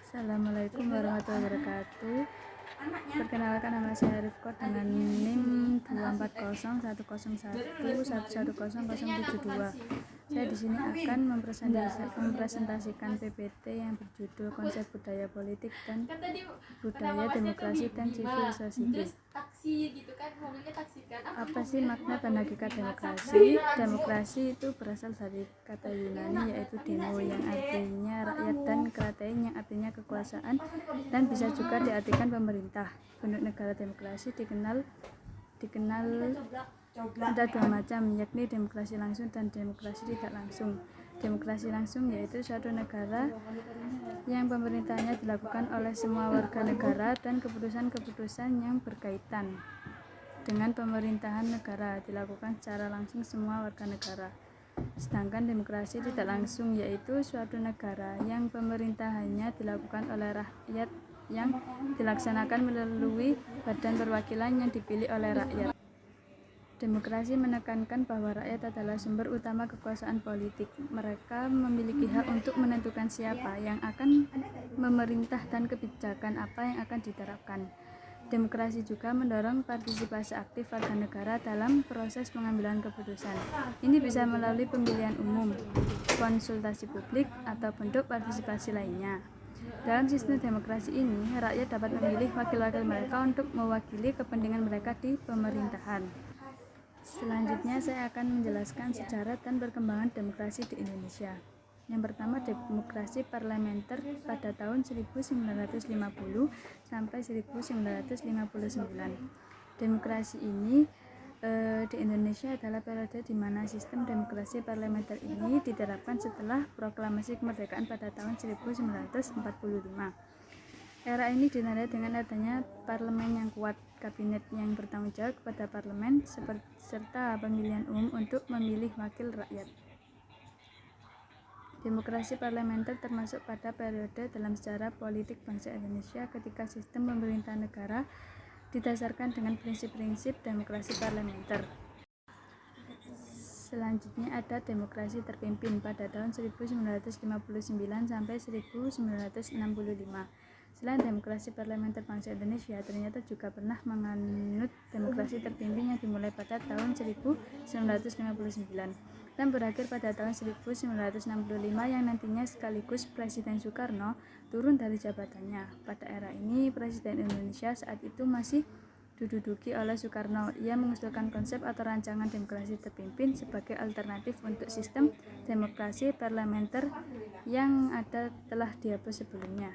Assalamualaikum warahmatullahi wabarakatuh. Perkenalkan, nama saya Rifko dengan NIM 240101101101072. Saya di sini akan mempresentasikan PPT yang berjudul Konsep Budaya Politik dan Budaya Demokrasi dan Civil Society. Apa sih makna dan hakikat demokrasi? Demokrasi itu berasal dari kata Yunani yaitu demo, yang artinya rakyat, dan kratein yang artinya kekuasaan, dan bisa juga diartikan pemerintah. Bentuk negara demokrasi dikenal ada dua macam, yakni demokrasi langsung dan demokrasi tidak langsung. Demokrasi langsung yaitu suatu negara yang pemerintahnya dilakukan oleh semua warga negara dan keputusan-keputusan yang berkaitan dengan pemerintahan negara dilakukan secara langsung semua warga negara. Sedangkan demokrasi tidak langsung yaitu suatu negara yang pemerintahannya dilakukan oleh rakyat yang dilaksanakan melalui badan perwakilan yang dipilih oleh rakyat. Demokrasi menekankan bahwa rakyat adalah sumber utama kekuasaan politik. Mereka memiliki hak untuk menentukan siapa yang akan memerintah dan kebijakan apa yang akan diterapkan. Demokrasi juga mendorong partisipasi aktif warga negara dalam proses pengambilan keputusan. Ini bisa melalui pemilihan umum, konsultasi publik, atau bentuk partisipasi lainnya. Dalam sistem demokrasi ini, rakyat dapat memilih wakil-wakil mereka untuk mewakili kepentingan mereka di pemerintahan. Selanjutnya saya akan menjelaskan sejarah dan perkembangan demokrasi di Indonesia. Yang pertama, demokrasi parlementer pada tahun 1950 sampai 1959. Demokrasi ini di Indonesia adalah periode di mana sistem demokrasi parlementer ini diterapkan setelah proklamasi kemerdekaan pada tahun 1945. Era ini dinandai dengan adanya parlemen yang kuat, kabinet yang bertanggung jawab kepada parlemen, serta pemilihan umum untuk memilih wakil rakyat. Demokrasi parlementer termasuk pada periode dalam sejarah politik bangsa Indonesia ketika sistem pemerintahan negara didasarkan dengan prinsip-prinsip demokrasi parlementer. Selanjutnya ada demokrasi terpimpin pada tahun 1959 sampai 1965. Selain demokrasi parlementer bangsa Indonesia, ternyata juga pernah menganut demokrasi terpimpin yang dimulai pada tahun 1959 dan berakhir pada tahun 1965 yang nantinya sekaligus Presiden Soekarno turun dari jabatannya. Pada era ini, Presiden Indonesia saat itu masih diduduki oleh Soekarno. Ia mengusulkan konsep atau rancangan demokrasi terpimpin sebagai alternatif untuk sistem demokrasi parlementer yang telah dihapus sebelumnya.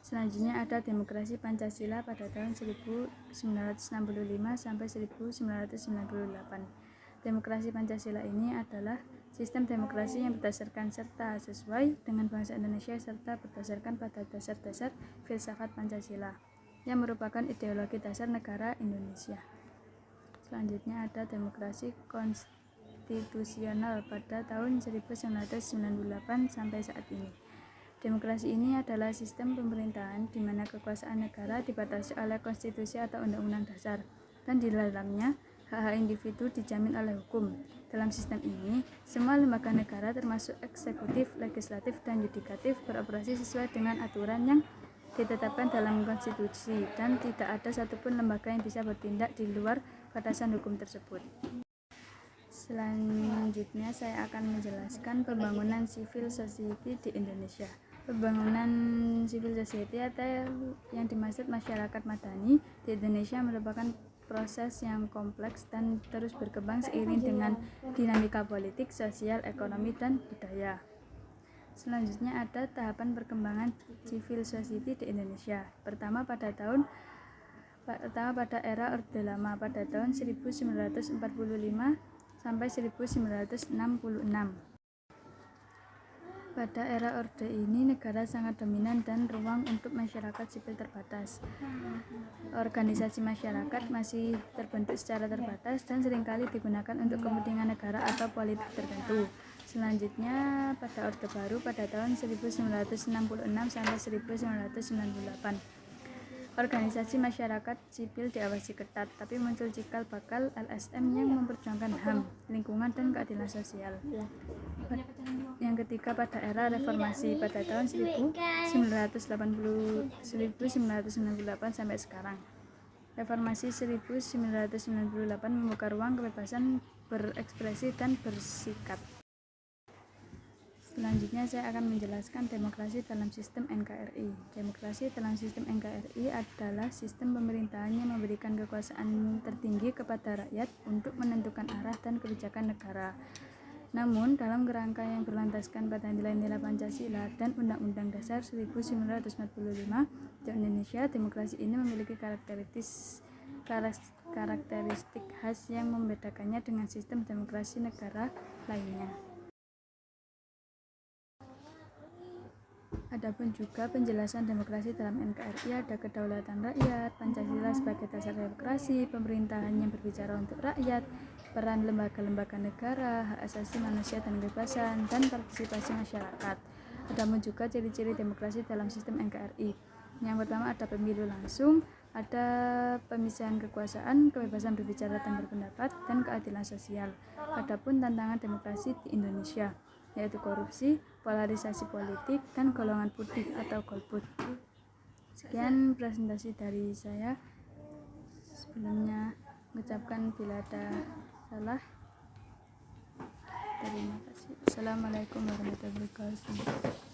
Selanjutnya ada demokrasi Pancasila pada tahun 1965 sampai 1998. Demokrasi Pancasila ini adalah sistem demokrasi yang berdasarkan serta sesuai dengan bangsa Indonesia serta berdasarkan pada dasar-dasar filsafat Pancasila yang merupakan ideologi dasar negara Indonesia. Selanjutnya ada demokrasi konstitusional pada tahun 1998 sampai saat ini. Demokrasi ini adalah sistem pemerintahan di mana kekuasaan negara dibatasi oleh konstitusi atau undang-undang dasar, dan di dalamnya hak-hak individu dijamin oleh hukum. Dalam sistem ini, semua lembaga negara termasuk eksekutif, legislatif, dan yudikatif beroperasi sesuai dengan aturan yang ditetapkan dalam konstitusi, dan tidak ada satupun lembaga yang bisa bertindak di luar batasan hukum tersebut. Selanjutnya saya akan menjelaskan pembangunan civil society di Indonesia. Pembangunan civil society atau yang dimaksud masyarakat madani di Indonesia merupakan proses yang kompleks dan terus berkembang seiring dengan dinamika politik, sosial, ekonomi, dan budaya. Selanjutnya ada tahapan perkembangan civil society di Indonesia. Pertama pada era Orde Lama pada tahun 1945 sampai 1966. Pada era Orde ini, negara sangat dominan dan ruang untuk masyarakat sipil terbatas. Organisasi masyarakat masih terbentuk secara terbatas dan seringkali digunakan untuk kepentingan negara atau politik tertentu. Selanjutnya, pada Orde Baru pada tahun 1966 sampai 1998. Organisasi masyarakat sipil diawasi ketat, tapi muncul cikal bakal LSM yang memperjuangkan HAM, lingkungan, dan keadilan sosial. Yang yang ketiga pada era reformasi pada tahun 1998 sampai sekarang. Reformasi 1998 membuka ruang kebebasan berekspresi dan bersikap. Selanjutnya saya akan menjelaskan demokrasi dalam sistem NKRI. Demokrasi dalam sistem NKRI adalah sistem pemerintahan yang memberikan kekuasaan tertinggi kepada rakyat untuk menentukan arah dan kebijakan negara. Namun, dalam kerangka yang berlandaskan pada nilai-nilai Pancasila dan Undang-Undang Dasar 1945 di Indonesia, demokrasi ini memiliki karakteristik khas yang membedakannya dengan sistem demokrasi negara lainnya. Adapun juga penjelasan demokrasi dalam NKRI ada kedaulatan rakyat, Pancasila sebagai dasar demokrasi, pemerintahan yang berbicara untuk rakyat, peran lembaga-lembaga negara, hak asasi manusia dan kebebasan, dan partisipasi masyarakat. Adapun juga ciri-ciri demokrasi dalam sistem NKRI. Yang pertama ada pemilu langsung, ada pemisahan kekuasaan, kebebasan berbicara dan berpendapat, dan keadilan sosial. Adapun tantangan demokrasi di Indonesia, yaitu korupsi, polarisasi politik, dan golongan putih atau golput. Sekian presentasi dari saya. Sebelumnya mengucapkan bila ada salah. Terima kasih. Assalamualaikum warahmatullahi wabarakatuh.